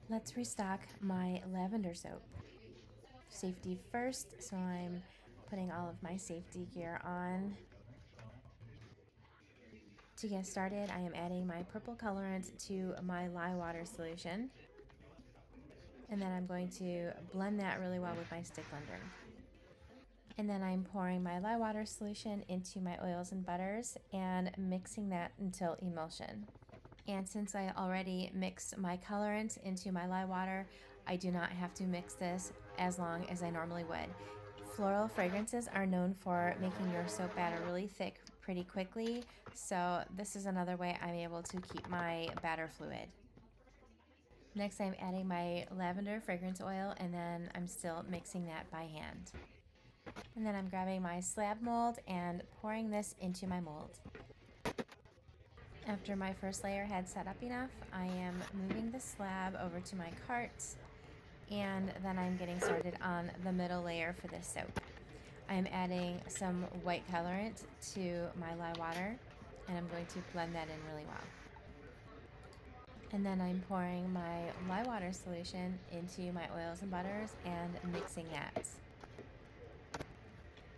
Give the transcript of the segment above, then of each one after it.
Let's restock my lavender soap. Safety first, so I'm putting all of my safety gear on. To get started, I am adding my purple colorant to my lye water solution, and then I'm going to blend that really well with my stick blender. And then I'm pouring my lye water solution into my oils and butters and mixing that until emulsion. And since I already mixed my colorant into my lye water, I do not have to mix this as long as I normally would. Floral fragrances are known for making your soap batter really thick pretty quickly, so this is another way I'm able to keep my batter fluid. Next, I'm adding my lavender fragrance oil, and then I'm still mixing that by hand. And then I'm grabbing my slab mold and pouring this into my mold. After my first layer had set up enough, I am moving the slab over to my cart, and then I'm getting started on the middle layer for this soap. I'm adding some white colorant to my lye water, and I'm going to blend that in really well. And then I'm pouring my lye water solution into my oils and butters and mixing that.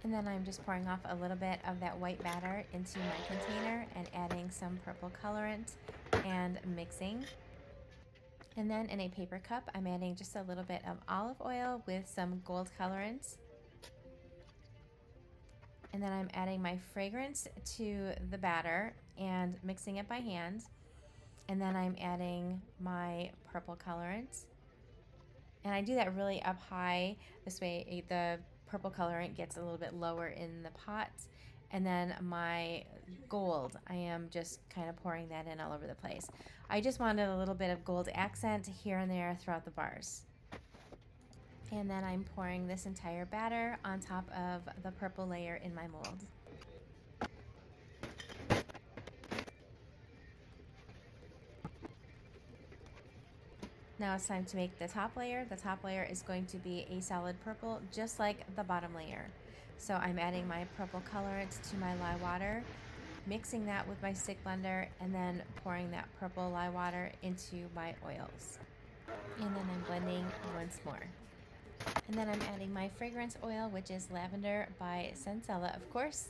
And then I'm just pouring off a little bit of that white batter into my container and adding some purple colorant and mixing. And then in a paper cup, I'm adding just a little bit of olive oil with some gold colorant. And then I'm adding my fragrance to the batter and mixing it by hand. And then I'm adding my purple colorant. And I do that really up high. This way the purple colorant gets a little bit lower in the pot. And then my gold, I am just kind of pouring that in all over the place. I just wanted a little bit of gold accent here and there throughout the bars. And then I'm pouring this entire batter on top of the purple layer in my mold. Now it's time to make the top layer. The top layer is going to be a solid purple, just like the bottom layer. So I'm adding my purple colorant to my lye water, mixing that with my stick blender, and then pouring that purple lye water into my oils. And then I'm blending once more. And then I'm adding my fragrance oil, which is lavender by Sensella, of course.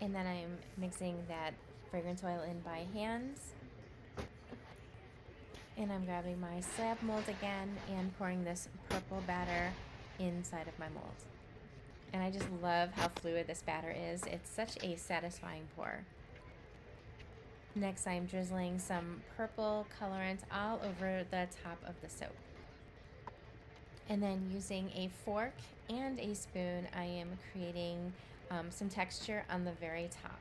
And then I'm mixing that fragrance oil in by hands. And I'm grabbing my slab mold again and pouring this purple batter inside of my mold. And I just love how fluid this batter is. It's such a satisfying pour. Next, I'm drizzling some purple colorant all over the top of the soap. And then using a fork and a spoon, I am creating some texture on the very top.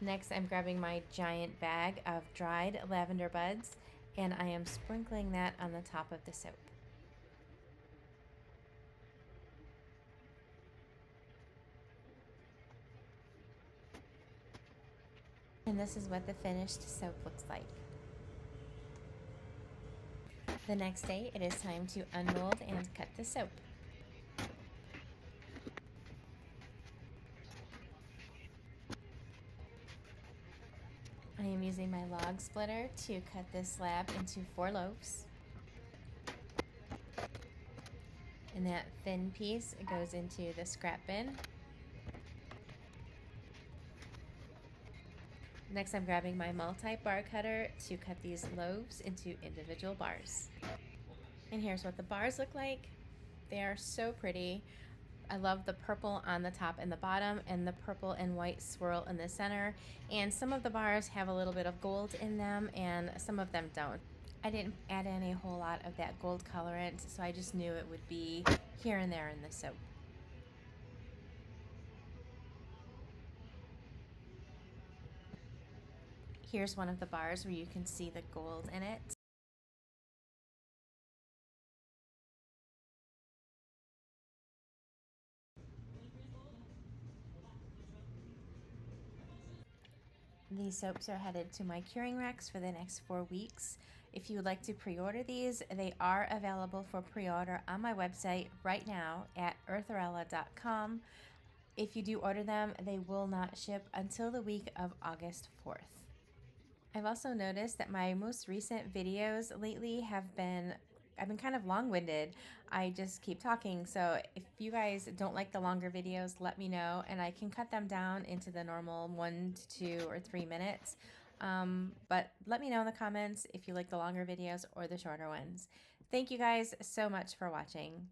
Next, I'm grabbing my giant bag of dried lavender buds, and I am sprinkling that on the top of the soap. And this is what the finished soap looks like. The next day, it is time to unmold and cut the soap. I am using my log splitter to cut this slab into 4 loaves. And that thin piece goes into the scrap bin. Next, I'm grabbing my multi-bar cutter to cut these loaves into individual bars. And here's what the bars look like. They are so pretty. I love the purple on the top and the bottom, and the purple and white swirl in the center. And some of the bars have a little bit of gold in them, and some of them don't. I didn't add in a whole lot of that gold colorant, so I just knew it would be here and there in the soap. Here's one of the bars where you can see the gold in it. These soaps are headed to my curing racks for the next 4 weeks. If you would like to pre-order these, they are available for pre-order on my website right now at eartherella.com. if you do order them, they will not ship until the week of August 4th. I've also noticed that my most recent videos lately I've been kind of long-winded. I just keep talking, so if you guys don't like the longer videos, let me know, and I can cut them down into the normal 1 to 2 or 3 minutes. But let me know in the comments if you like the longer videos or the shorter ones. Thank you guys so much for watching.